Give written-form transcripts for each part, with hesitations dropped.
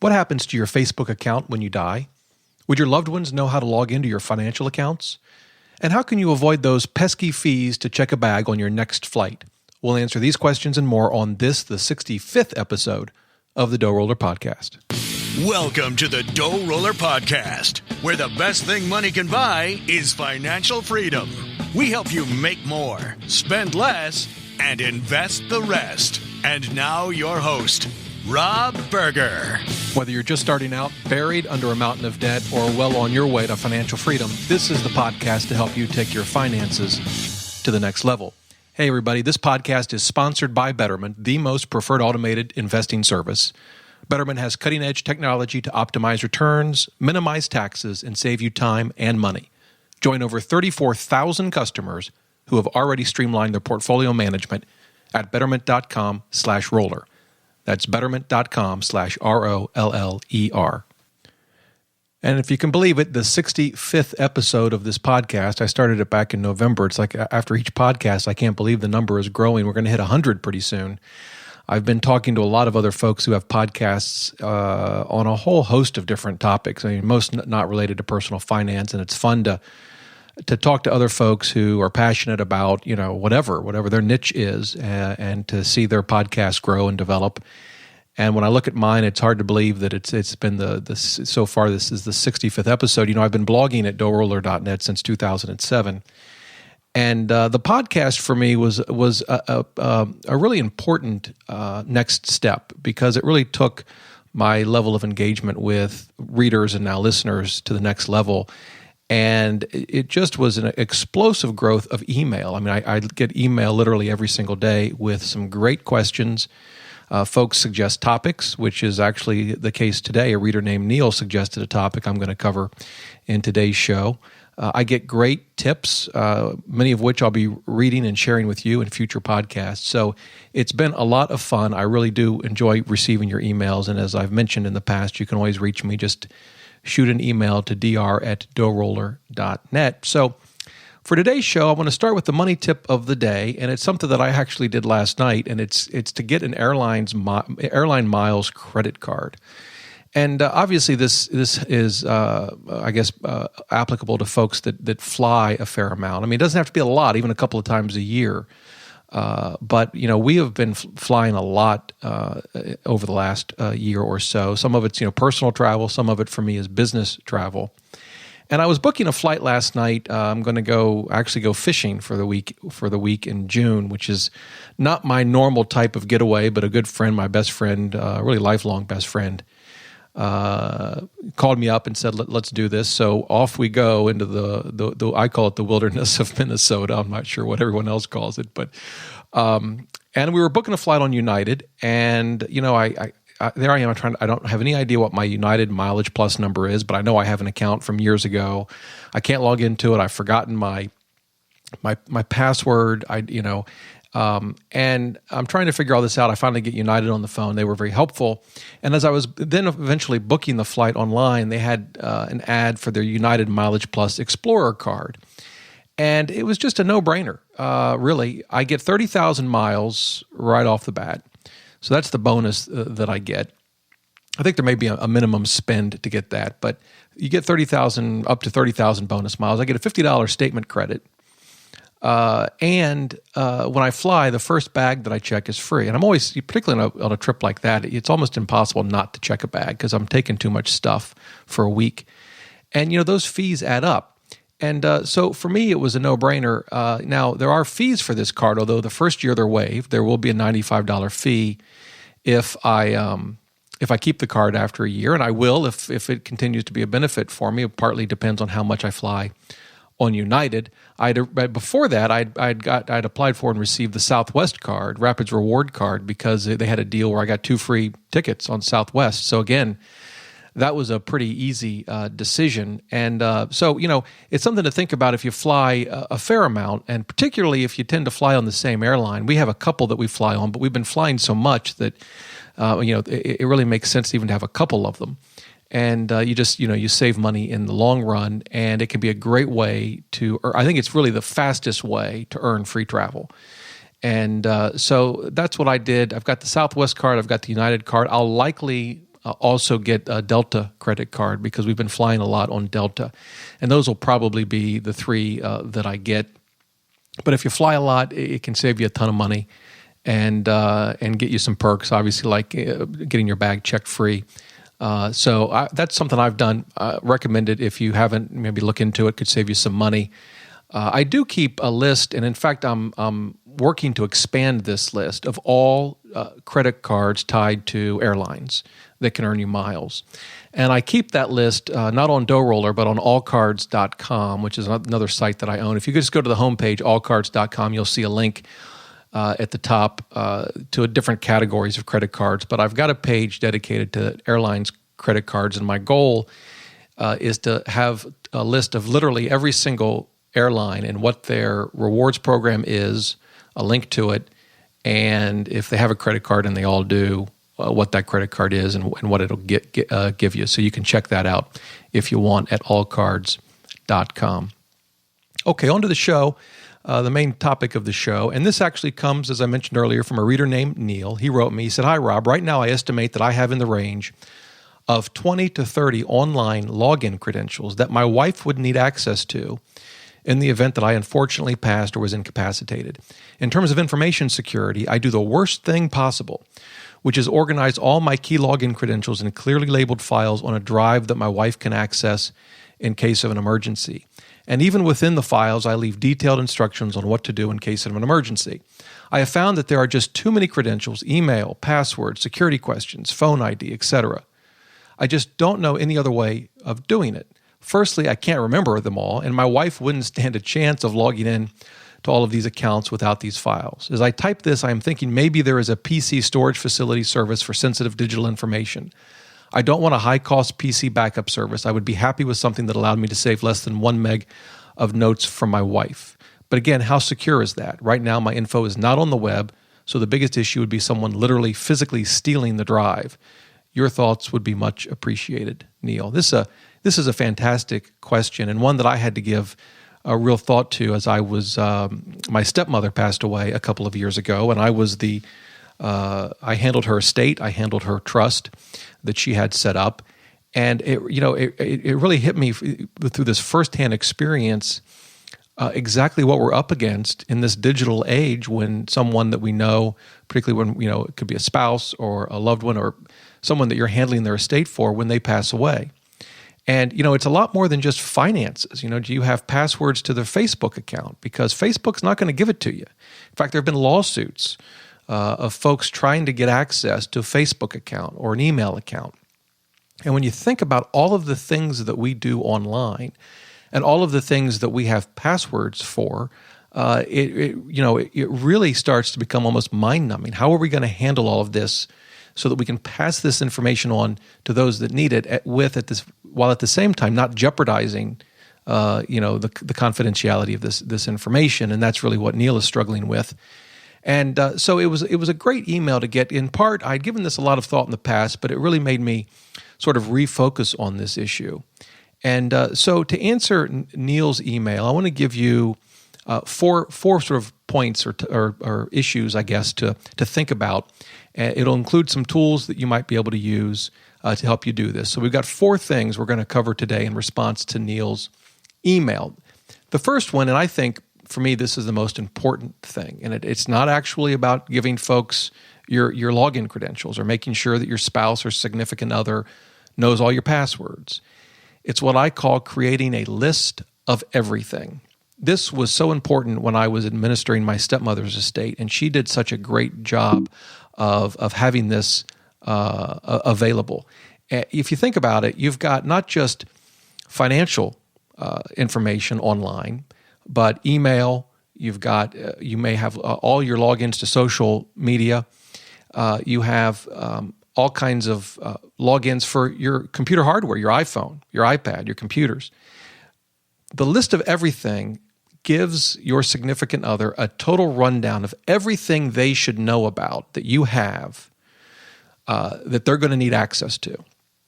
What happens to your Facebook account when you die? Would your loved ones know how to log into your financial accounts? And how can you avoid those pesky fees to check a bag on your next flight? We'll answer these questions and more on this, the 65th episode of the DoughRoller Podcast. Welcome to the DoughRoller Podcast, where the best thing money can buy is financial freedom. We help you make more, spend less, and invest the rest. And now your host, Rob Berger. Whether you're just starting out, buried under a mountain of debt, or well on your way to financial freedom, this is the podcast to help you take your finances to the next level. Hey, everybody, this podcast is sponsored by Betterment, the most preferred automated investing service. Betterment has cutting-edge technology to optimize returns, minimize taxes, and save you time and money. Join over 34,000 customers who have already streamlined their portfolio management at betterment.com/roller. That's betterment.com/ROLLER. And if you can believe it, the 65th episode of this podcast, I started it back in November. It's like after each podcast, I can't believe the number is growing. We're going to hit 100 pretty soon. I've been talking to a lot of other folks who have podcasts on a whole host of different topics. I mean, most not related to personal finance, and it's fun to talk to other folks who are passionate about, whatever their niche is, and to see their podcast grow and develop. And when I look at mine, it's hard to believe that it's been so far. This is the 65th episode. I've been blogging at DoughRoller.net since 2007, and the podcast for me was a really important next step, because it really took my level of engagement with readers and now listeners to the next level. And it just was an explosive growth of email. I mean, I get email literally every single day with some great questions. Folks suggest topics, which is actually the case today. A reader named Neil suggested a topic I'm going to cover in today's show. I get great tips, many of which I'll be reading and sharing with you in future podcasts. So it's been a lot of fun. I really do enjoy receiving your emails. And as I've mentioned in the past, you can always reach me. Just shoot an email to dr@doughroller.net. So for today's show, I want to start with the money tip of the day, and it's something that I actually did last night, and it's to get an airline miles credit card. And obviously, this is applicable to folks that fly a fair amount. I mean, it doesn't have to be a lot, even a couple of times a year. But we have been flying a lot over the last year or so. Some of it's personal travel. Some of it for me is business travel. And I was booking a flight last night. I'm going to go fishing for the week in June, which is not my normal type of getaway. But a good friend, my best friend, really lifelong best friend, called me up and said, let's do this. So off we go into the I call it the wilderness of Minnesota. I'm not sure what everyone else calls it, but and we were booking a flight on United, and there I am. I don't have any idea what my United Mileage Plus number is, but I know I have an account from years ago. I can't log into it. I've forgotten my password. And I'm trying to figure all this out. I finally get United on the phone. They were very helpful. And as I was then eventually booking the flight online, they had an ad for their United Mileage Plus Explorer card. And it was just a no-brainer, really. I get 30,000 miles right off the bat. So that's the bonus that I get. I think there may be a minimum spend to get that, but you get up to 30,000 bonus miles. I get a $50 statement credit. And when I fly, the first bag that I check is free. And I'm always, particularly on a trip like that, it's almost impossible not to check a bag because I'm taking too much stuff for a week. And, those fees add up. And so for me, it was a no-brainer. Now, there are fees for this card, although the first year they're waived. There will be a $95 fee if I keep the card after a year, and I will if it continues to be a benefit for me. It partly depends on how much I fly on United. Before that, I'd applied for and received the Southwest card, Rapids Reward card, because they had a deal where I got 2 free tickets on Southwest. So again, that was a pretty easy decision. And so, it's something to think about if you fly a fair amount, and particularly if you tend to fly on the same airline. We have a couple that we fly on, but we've been flying so much that, it really makes sense even to have a couple of them. And you save money in the long run, and it can be a great way to, or I think it's really the fastest way to earn free travel. And so that's what I did. I've got the Southwest card. I've got the United card. I'll likely also get a Delta credit card because we've been flying a lot on Delta. And those will probably be the three that I get. But if you fly a lot, it can save you a ton of money and get you some perks, obviously, like getting your bag checked free. So that's something I've done. Recommend it if you haven't. Maybe look into it. Could save you some money. I do keep a list, and in fact, I'm working to expand this list of all credit cards tied to airlines that can earn you miles. And I keep that list not on DoughRoller, but on allcards.com, which is another site that I own. If you just go to the homepage, allcards.com, you'll see a link at the top to different categories of credit cards. But I've got a page dedicated to airlines credit cards, and my goal is to have a list of literally every single airline and what their rewards program is, a link to it, and if they have a credit card, and they all do, what that credit card is and what it'll give you. So you can check that out if you want at allcards.com. Okay, on to the show, the main topic of the show. And this actually comes, as I mentioned earlier, from a reader named Neil. He wrote me, he said, "Hi, Rob. Right now I estimate that I have in the range of 20 to 30 online login credentials that my wife would need access to in the event that I unfortunately passed or was incapacitated. In terms of information security, I do the worst thing possible, which is organize all my key login credentials in clearly labeled files on a drive that my wife can access in case of an emergency. And even within the files, I leave detailed instructions on what to do in case of an emergency. I have found that there are just too many credentials, email, passwords, security questions, phone ID, etc. I just don't know any other way of doing it. Firstly, I can't remember them all, and my wife wouldn't stand a chance of logging in to all of these accounts without these files. As I type this, I am thinking maybe there is a PC storage facility service for sensitive digital information. I don't want a high-cost PC backup service. I would be happy with something that allowed me to save less than 1 meg of notes from my wife. But again, how secure is that? Right now, my info is not on the web, so the biggest issue would be someone literally physically stealing the drive. Your thoughts would be much appreciated, Neil." This is a fantastic question, and one that I had to give a real thought to as I was, my stepmother passed away a couple of years ago, and I was I handled her estate, I handled her trust that she had set up, and it really hit me through this firsthand experience exactly what we're up against in this digital age when someone that we know, particularly when, it could be a spouse or a loved one or someone that you're handling their estate for, when they pass away. And, it's a lot more than just finances. Do you have passwords to their Facebook account? Because Facebook's not going to give it to you. In fact, there have been lawsuits of folks trying to get access to a Facebook account or an email account. And when you think about all of the things that we do online and all of the things that we have passwords for, it really starts to become almost mind-numbing. How are we going to handle all of this so that we can pass this information on to those that need it while at the same time not jeopardizing the confidentiality of this information? And that's really what Neil is struggling with. And so it was a great email to get. In part, I'd given this a lot of thought in the past, but it really made me sort of refocus on this issue. And so to answer Neil's email, I want to give you four sort of points or issues, I guess, to think about. It'll include some tools that you might be able to use to help you do this. So we've got 4 things we're going to cover today in response to Neil's email. The first one, and I think for me this is the most important thing, and it's not actually about giving folks your login credentials or making sure that your spouse or significant other knows all your passwords. It's what I call creating a list of everything. This was so important when I was administering my stepmother's estate, and she did such a great job of having this available. If you think about it, you've got not just financial information online, but email. You've got you may have all your logins to social media. You have all kinds of logins for your computer hardware, your iPhone, your iPad, your computers. The list of everything gives your significant other a total rundown of everything they should know about that you have that they're going to need access to.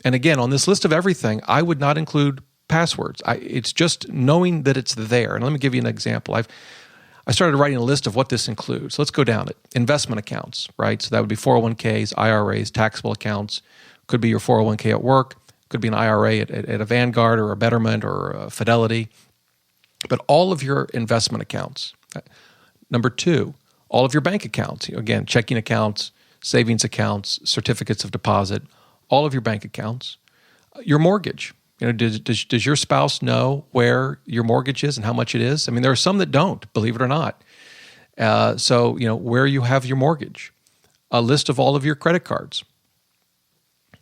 And again, on this list of everything, I would not include passwords. It's just knowing that it's there. And let me give you an example. I started writing a list of what this includes. Let's go down it. Investment accounts, right? So that would be 401ks, IRAs, taxable accounts, Could be your 401k at work. Could be an IRA at a Vanguard or a Betterment or a Fidelity. But all of your investment accounts. Number 2, all of your bank accounts. Again, checking accounts, savings accounts, certificates of deposit, all of your bank accounts. Your mortgage. Does your spouse know where your mortgage is and how much it is? I mean, there are some that don't, believe it or not. So, where you have your mortgage. A list of all of your credit cards.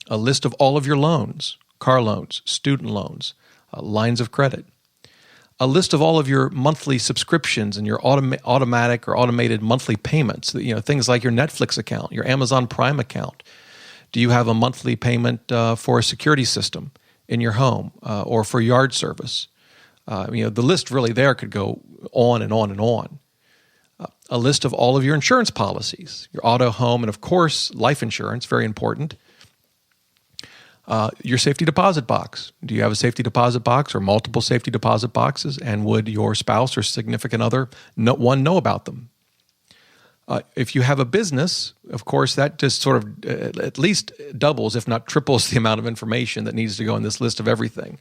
A list of all of your loans, car loans, student loans, lines of credit. A list of all of your monthly subscriptions and your automatic or automated monthly payments. Things like your Netflix account, your Amazon Prime account. Do you have a monthly payment for a security system in your home or for yard service? The list really there could go on and on and on. A list of all of your insurance policies, your auto, home, and of course, life insurance, very important. Your safety deposit box. Do you have a safety deposit box or multiple safety deposit boxes? And would your spouse or significant other know about them? If you have a business, of course, that just sort of at least doubles, if not triples, the amount of information that needs to go in this list of everything.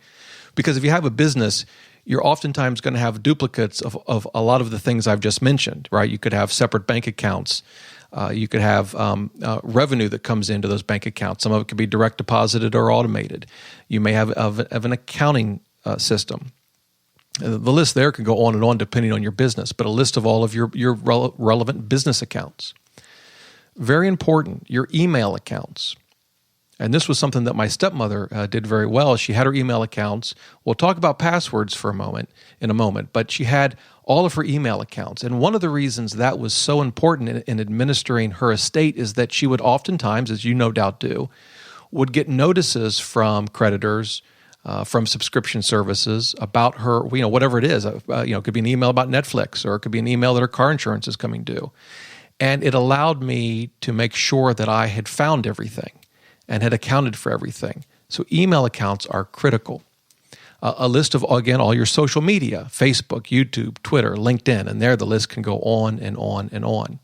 Because if you have a business, you're oftentimes going to have duplicates of a lot of the things I've just mentioned, right? You could have separate bank accounts. You could have revenue that comes into those bank accounts. Some of it could be direct deposited or automated. You may have an accounting system. The list there can go on and on depending on your business, but a list of all of your relevant business accounts. Very important, your email accounts. And this was something that my stepmother did very well. She had her email accounts. We'll talk about passwords in a moment, but she had all of her email accounts. And one of the reasons that was so important in administering her estate is that she would oftentimes, as you no doubt do, would get notices from creditors, from subscription services about her, whatever it is. It could be an email about Netflix, or it could be an email that her car insurance is coming due. And it allowed me to make sure that I had found everything and had accounted for everything. So email accounts are critical. A list of, again, all your social media, Facebook, YouTube, Twitter, LinkedIn, and there the list can go on and on and on.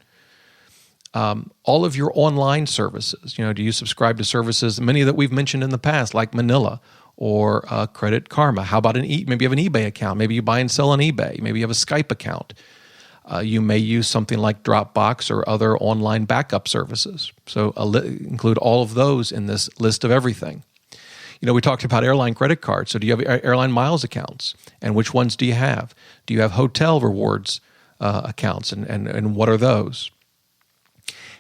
All of your online services, do you subscribe to services, many that we've mentioned in the past, like Manila or Credit Karma? How about maybe you have an eBay account, maybe you buy and sell on eBay, maybe you have a Skype account. You may use something like Dropbox or other online backup services. So include all of those in this list of everything. We talked about airline credit cards. So do you have airline miles accounts? And which ones do you have? Do you have hotel rewards accounts? And what are those?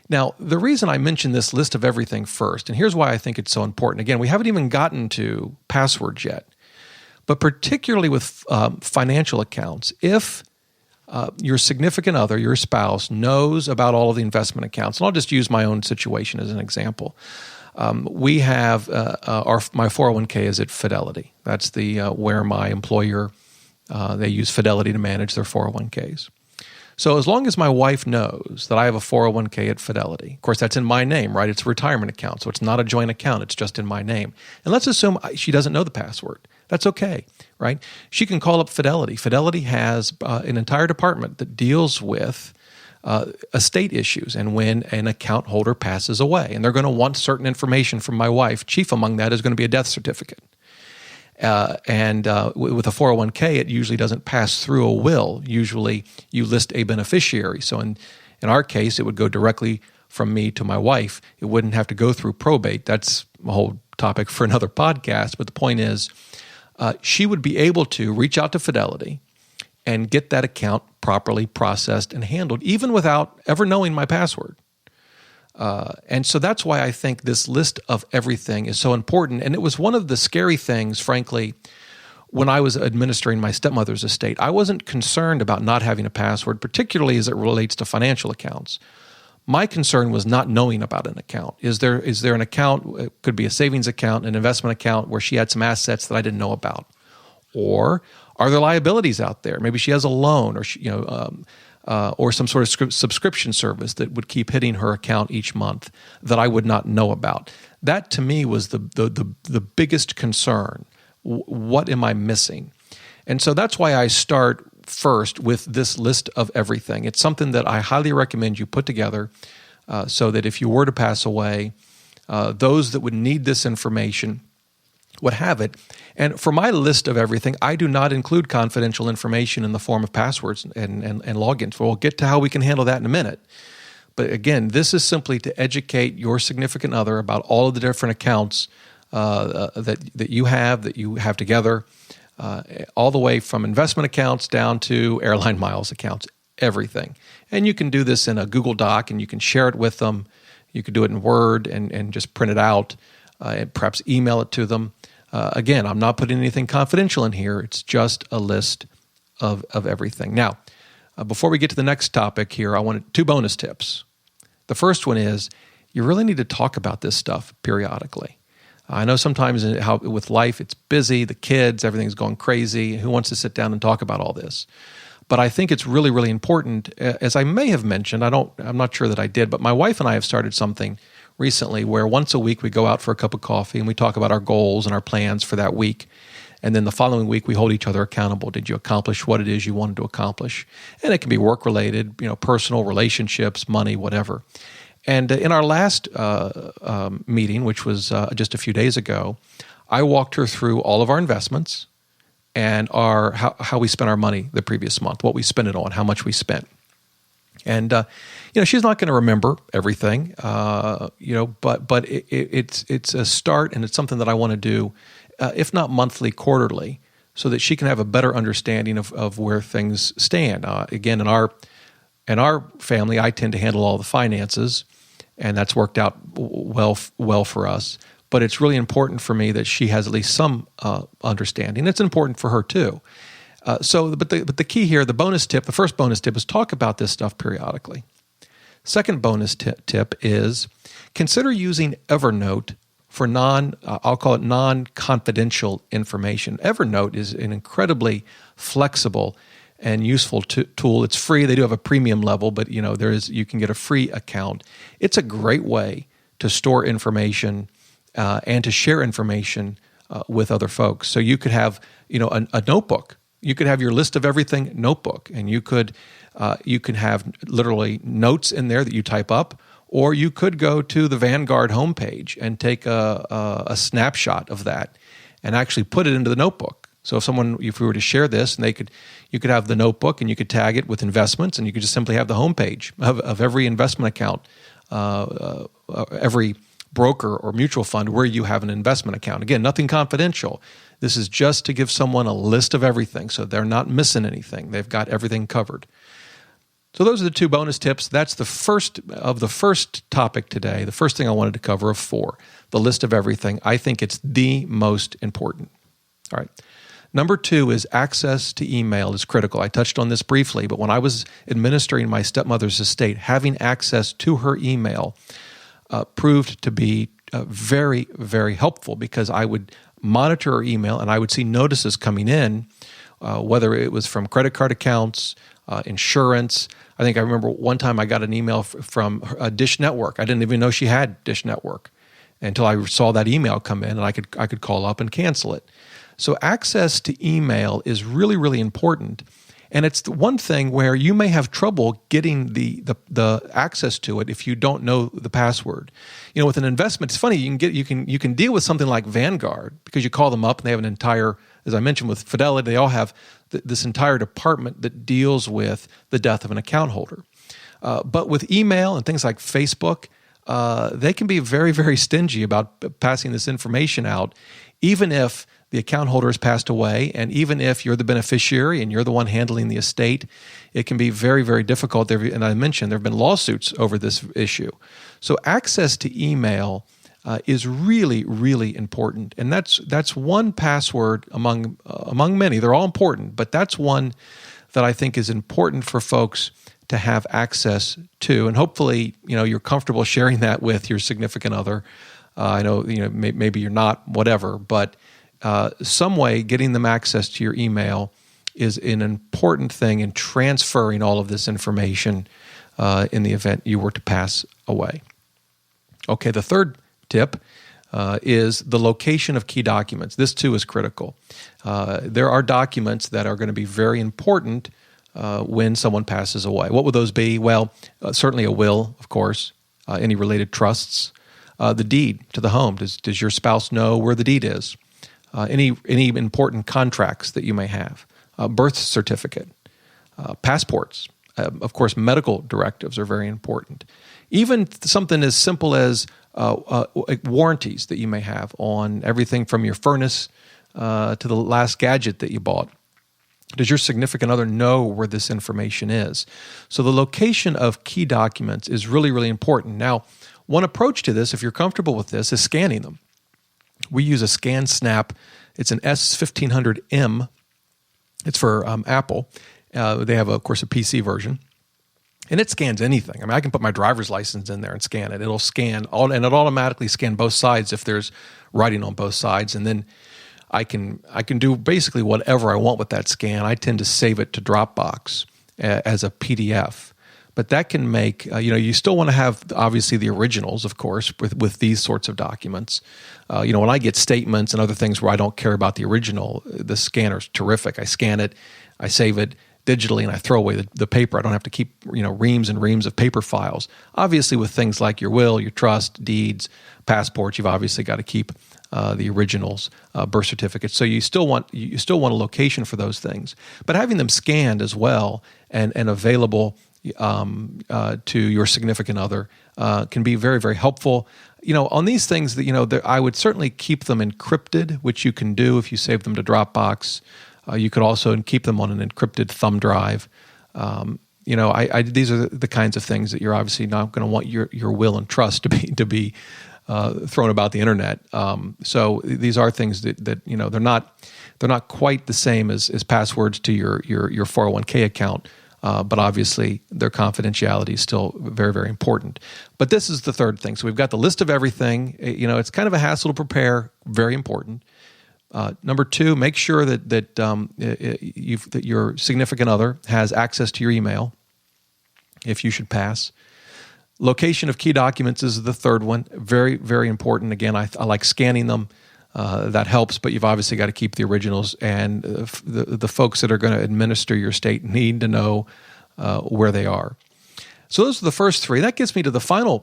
Now, the reason I mention this list of everything first, and here's why I think it's so important. Again, we haven't even gotten to passwords yet. But particularly with financial accounts, if your significant other, your spouse, knows about all of the investment accounts, and I'll just use my own situation as an example. We have my 401k is at Fidelity. That's where my employer, they use Fidelity to manage their 401ks. So as long as my wife knows that I have a 401k at Fidelity, of course, that's in my name, right? It's a retirement account, so it's not a joint account. It's just in my name. And let's assume she doesn't know the password. That's okay, right? She can call up Fidelity. Fidelity has an entire department that deals with estate issues and when an account holder passes away. And they're going to want certain information from my wife. Chief among that is going to be a death certificate. And with a 401k, it usually doesn't pass through a will. Usually you list a beneficiary. So in our case, it would go directly from me to my wife. It wouldn't have to go through probate. That's a whole topic for another podcast. But the point is, she would be able to reach out to Fidelity and get that account properly processed and handled, even without ever knowing my password. And so that's why I think this list of everything is so important. And it was one of the scary things, frankly, when I was administering my stepmother's estate. I wasn't concerned about not having a password, particularly as it relates to financial accounts. My concern was not knowing about an account. Is there an account, it could be a savings account, an investment account, where she had some assets that I didn't know about? Or are there liabilities out there? Maybe she has a loan, or or some sort of subscription service that would keep hitting her account each month that I would not know about. That to me was the biggest concern. What am I missing? And so that's why I start first with this list of everything. It's something that I highly recommend you put together so that if you were to pass away, those that would need this information would have it. And for my list of everything, I do not include confidential information in the form of passwords and logins. We'll get to how we can handle that in a minute. But again, this is simply to educate your significant other about all of the different accounts that you have together, all the way from investment accounts down to airline miles accounts, everything. And you can do this in a Google Doc, and you can share it with them. You could do it in Word and just print it out, and perhaps email it to them. Again, I'm not putting anything confidential in here. It's just a list of everything. Now, before we get to the next topic here, I wanted 2 bonus tips. The first one is you really need to talk about this stuff periodically. I know sometimes with life, it's busy, the kids, everything's going crazy. Who wants to sit down and talk about all this? But I think it's really, really important. As I may have mentioned, I'm not sure that I did, but my wife and I have started something recently where once a week we go out for a cup of coffee and we talk about our goals and our plans for that week. And then the following week we hold each other accountable. Did you accomplish what it is you wanted to accomplish? And it can be work-related, personal, relationships, money, whatever. And in our last meeting, which was just a few days ago, I walked her through all of our investments and how we spent our money the previous month, what we spent it on, how much we spent. And she's not going to remember everything, but it's a start, and it's something that I want to do, if not monthly, quarterly, so that she can have a better understanding of where things stand. Again, in our family, I tend to handle all the finances, and that's worked out well for us. But it's really important for me that she has at least some understanding. It's important for her too. But the key here, the first bonus tip is talk about this stuff periodically. Second bonus tip is consider using Evernote for I'll call it non-confidential information. Evernote is an incredibly flexible and useful tool. It's free. They do have a premium level, but you can get a free account. It's a great way to store information and to share information with other folks. So you could have a notebook. You could have your list of everything notebook, and you can have literally notes in there that you type up, or you could go to the Vanguard homepage and take a snapshot of that and actually put it into the notebook. So if we were to share this, and you could have the notebook and you could tag it with investments, and you could just simply have the homepage of every investment account, every broker or mutual fund where you have an investment account. Again, nothing confidential. This is just to give someone a list of everything so they're not missing anything. They've got everything covered. So those are the 2 bonus tips. That's the first topic today, the first thing I wanted to cover of 4, the list of everything. I think it's the most important. All right. Number 2 is access to email is critical. I touched on this briefly, but when I was administering my stepmother's estate, having access to her email proved to be very, very helpful, because I would monitor her email and I would see notices coming in, whether it was from credit card accounts, insurance. I think I remember one time I got an email from Dish Network. I didn't even know she had Dish Network until I saw that email come in, and I could call up and cancel it. So access to email is really, really important. And it's the one thing where you may have trouble getting the access to it if you don't know the password. With an investment, it's funny, you can deal with something like Vanguard because you call them up and they have an entire, as I mentioned with Fidelity, they all have this entire department that deals with the death of an account holder. But with email and things like Facebook, they can be very, very stingy about passing this information out, even if the account holder has passed away, and even if you're the beneficiary and you're the one handling the estate, it can be very, very difficult. And I mentioned there have been lawsuits over this issue. So access to email is really, really important, and that's one password among many. They're all important, but that's one that I think is important for folks to have access to, and hopefully, you're comfortable sharing that with your significant other. I know, maybe you're not, whatever, but some way getting them access to your email is an important thing in transferring all of this information in the event you were to pass away. Okay, the third tip is the location of key documents. This too is critical. There are documents that are going to be very important when someone passes away. What would those be? Well, certainly a will, of course, any related trusts, The deed to the home. Does your spouse know where the deed is? Any important contracts that you may have. Birth certificate. Passports. Of course, medical directives are very important. Even something as simple as warranties that you may have on everything from your furnace to the last gadget that you bought. Does your significant other know where this information is? So the location of key documents is really, really important. Now, one approach to this, if you're comfortable with this, is scanning them. We use a ScanSnap. It's an S1500M. It's for Apple. They have, of course, a PC version. And it scans anything. I mean, I can put my driver's license in there and scan it. It'll scan, and it'll automatically scan both sides if there's writing on both sides. And then I can do basically whatever I want with that scan. I tend to save it to Dropbox as a PDF. But that can make, you still want to have, obviously, the originals, of course, with these sorts of documents. When I get statements and other things where I don't care about the original, the scanner's terrific. I scan it, I save it digitally, and I throw away the paper. I don't have to keep, reams and reams of paper files. Obviously, with things like your will, your trust, deeds, passports, you've obviously got to keep the originals, birth certificates. So you still want a location for those things, but having them scanned as well and available to your significant other can be very, very helpful. On these things that I would certainly keep them encrypted, which you can do if you save them to Dropbox. You could also keep them on an encrypted thumb drive. These are the kinds of things that you're obviously not going to want your will and trust to be thrown about the internet. So these are things that they're not quite the same as passwords to your 401k account. But obviously, their confidentiality is still very, very important. But this is the third thing. So we've got the list of everything. It's kind of a hassle to prepare. Very important. Number two, make sure that your significant other has access to your email, if you should pass. Location of key documents is the third one. Very, very important. Again, I like scanning them. That helps, but you've obviously got to keep the originals, and the folks that are going to administer your estate need to know where they are. So those are the first three. That gets me to the final,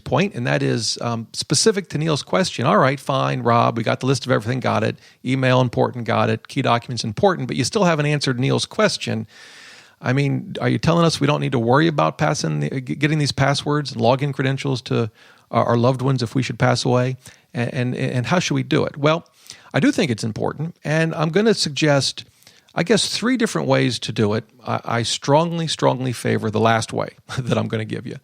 point, and that is specific to Neil's question. All right, fine, Rob, we got the list of everything, got it. Email, important, got it. Key documents, important, but you still haven't answered Neil's question. I mean, are you telling us we don't need to worry about getting these passwords and login credentials to our loved ones if we should pass away? And how should we do it? Well, I do think it's important, and I'm going to suggest, three different ways to do it. I strongly, strongly favor the last way that I'm going to give you.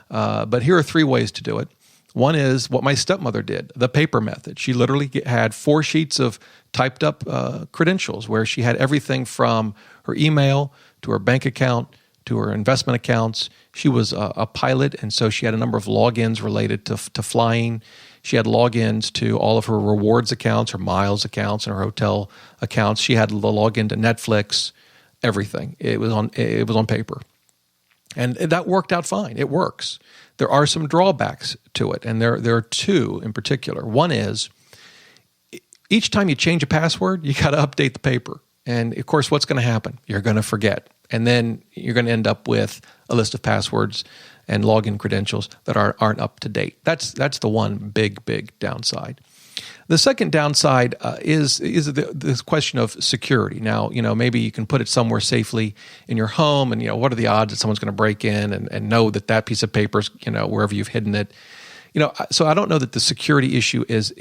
But here are three ways to do it. One is what my stepmother did, the paper method. She literally had 4 sheets of typed up credentials where she had everything from her email to her bank account to her investment accounts. She was a pilot, and so she had a number of logins related to flying. She had logins to all of her rewards accounts, her miles accounts, and her hotel accounts. She had the login to Netflix, everything. It was on paper. And that worked out fine. It works. There are some drawbacks to it, and there are two in particular. One is each time you change a password, you got to update the paper. And, of course, what's going to happen? You're going to forget. And then you're going to end up with a list of passwords and login credentials that aren't up to date. That's the one big downside. The second downside is this question of security. Now, maybe you can put it somewhere safely in your home, and what are the odds that someone's going to break in and know that piece of paper's wherever you've hidden it. So I don't know that the security issue is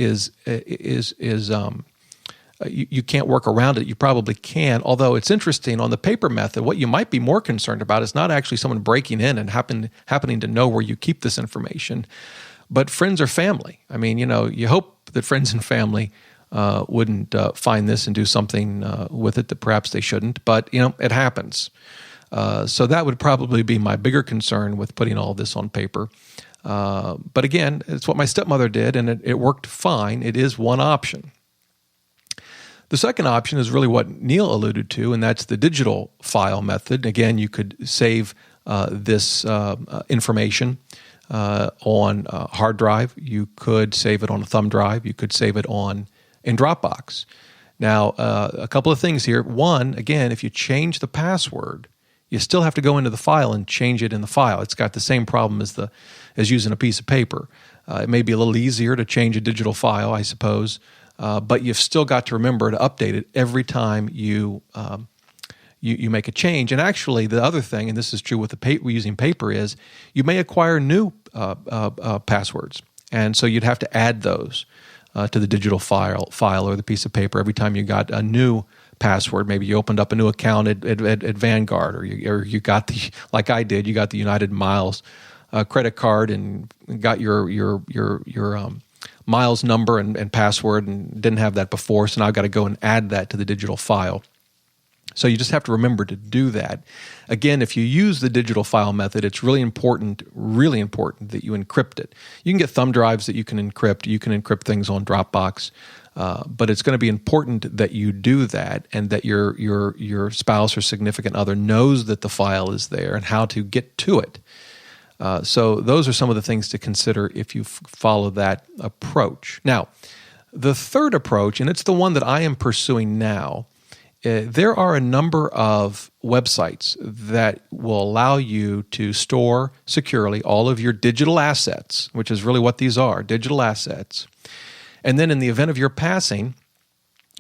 you can't work around it. You probably can, although it's interesting on the paper method. What you might be more concerned about is not actually someone breaking in and happening to know where you keep this information, but friends or family. I mean, you hope that friends and family wouldn't find this and do something with it that perhaps they shouldn't, but it happens. So that would probably be my bigger concern with putting all this on paper. But again, it's what my stepmother did, and it worked fine. It is one option. The second option is really what Neil alluded to, and that's the digital file method. Again, you could save this information on a hard drive. You could save it on a thumb drive. You could save it in Dropbox. Now, a couple of things here. One, again, if you change the password, you still have to go into the file and change it in the file. It's got the same problem as using a piece of paper. It may be a little easier to change a digital file, I suppose, but you've still got to remember to update it every time you make a change. And actually, the other thing, and this is true with using paper, is you may acquire new passwords, and so you'd have to add those to the digital file or the piece of paper every time you got a new password. Maybe you opened up a new account at Vanguard, or you got the, like I did, you got the United Miles credit card and got your miles number and password, and didn't have that before, so now I've got to go and add that to the digital file. So you just have to remember to do that. Again, if you use the digital file method, it's really important that you encrypt it. You can get thumb drives that you can encrypt. You can encrypt things on Dropbox, but it's going to be important that you do that, and that your spouse or significant other knows that the file is there and how to get to it. So those are some of the things to consider if you follow that approach. Now, the third approach, and it's the one that I am pursuing now, there are a number of websites that will allow you to store securely all of your digital assets, which is really what these are, digital assets. And then in the event of your passing,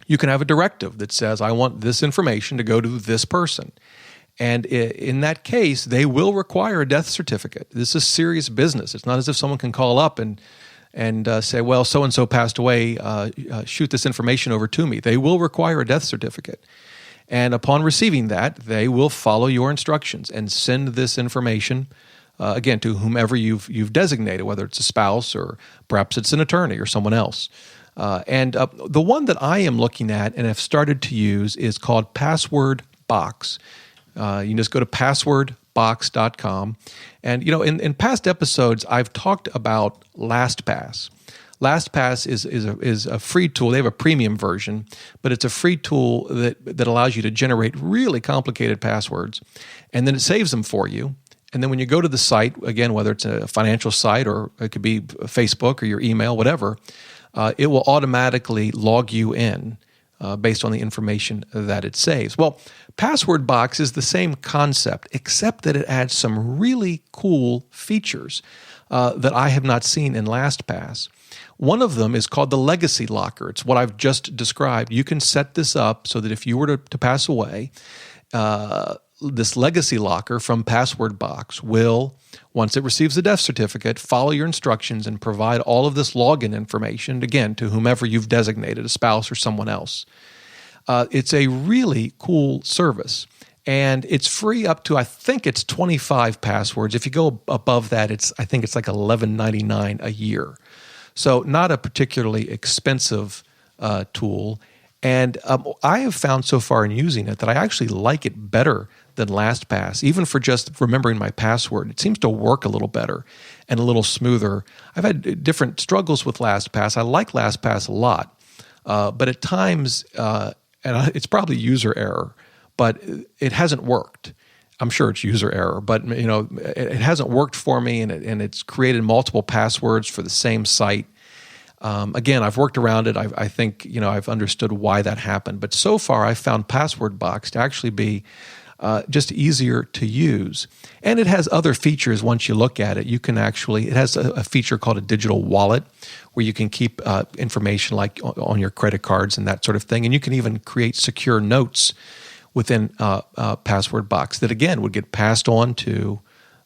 you can have a directive that says, I want this information to go to this person. And in that case, they will require a death certificate. This is serious business. It's not as if someone can call up and say, well, so-and-so passed away, shoot this information over to me. They will require a death certificate. And upon receiving that, they will follow your instructions and send this information, again, to whomever you've designated, whether it's a spouse or perhaps it's an attorney or someone else. And the one that I am looking at and have started to use is called Password Box. You can just go to passwordbox.com. And, in past episodes, I've talked about LastPass. LastPass is a free tool. They have a premium version, but it's a free tool that allows you to generate really complicated passwords, and then it saves them for you. And then when you go to the site, again, whether it's a financial site or it could be Facebook or your email, whatever, it will automatically log you in based on the information that it saves. Well, Password Box is the same concept, except that it adds some really cool features that I have not seen in LastPass. One of them is called the Legacy Locker. It's what I've just described. You can set this up so that if you were to pass away, this Legacy Locker from Password Box will, once it receives the death certificate, follow your instructions and provide all of this login information, again, to whomever you've designated, a spouse or someone else. It's a really cool service, and it's free up to, I think it's 25 passwords. If you go above that, I think it's like $11.99 a year. So not a particularly expensive tool. And I have found so far in using it that I actually like it better than LastPass, even for just remembering my password. It seems to work a little better and a little smoother. I've had different struggles with LastPass. I like LastPass a lot, but at times, and it's probably user error, but it hasn't worked. I'm sure it's user error, but it hasn't worked for me, and it's created multiple passwords for the same site. Again, I've worked around it. I think I've understood why that happened, but so far I've found Password Box to actually be just easier to use, and it has other features. Once you look at it, it has a feature called a digital wallet, where you can keep information like on your credit cards and that sort of thing, and you can even create secure notes within Password Box that, again, would get passed on to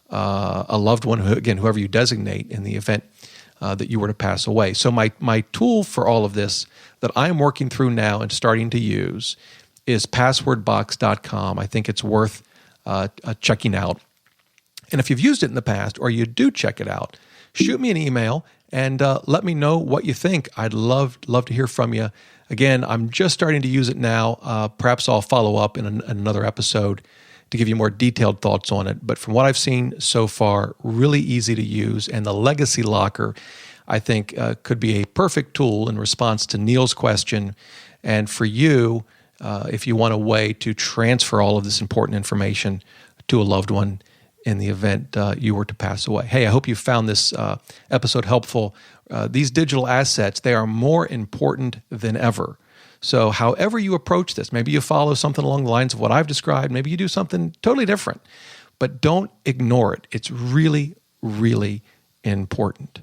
a loved one, whoever you designate in the event that you were to pass away. So my tool for all of this that I'm working through now and starting to use is passwordbox.com. I think it's worth checking out. And if you've used it in the past, or you do check it out, shoot me an email and let me know what you think. I'd love to hear from you. Again, I'm just starting to use it now. Perhaps I'll follow up in another episode to give you more detailed thoughts on it. But from what I've seen so far, really easy to use. And the Legacy Locker, I think, could be a perfect tool in response to Neil's question. And for you, if you want a way to transfer all of this important information to a loved one in the event you were to pass away. Hey, I hope you found this episode helpful. These digital assets, they are more important than ever. So however you approach this, maybe you follow something along the lines of what I've described, maybe you do something totally different, but don't ignore it. It's really, really important.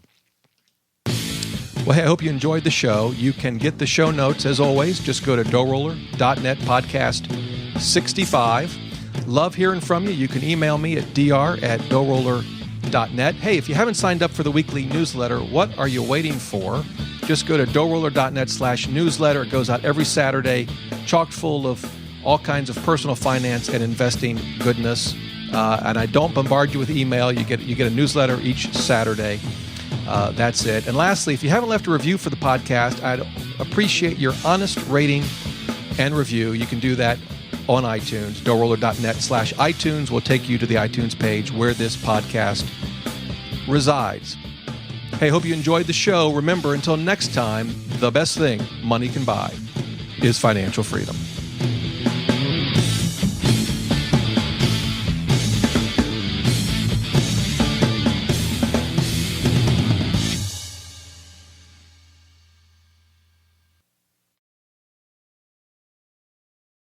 Well, hey, I hope you enjoyed the show. You can get the show notes, as always. Just go to DoughRoller.net podcast 65. Love hearing from you. You can email me at dr@DoughRoller.net. Hey, if you haven't signed up for the weekly newsletter, what are you waiting for? Just go to DoughRoller.net/newsletter. It goes out every Saturday, chock full of all kinds of personal finance and investing goodness. And I don't bombard you with email. You get a newsletter each Saturday. That's it. And lastly, if you haven't left a review for the podcast, I'd appreciate your honest rating and review. You can do that on iTunes. DoughRoller.net/iTunes will take you to the iTunes page where this podcast resides. Hey, hope you enjoyed the show. Remember, until next time, the best thing money can buy is financial freedom.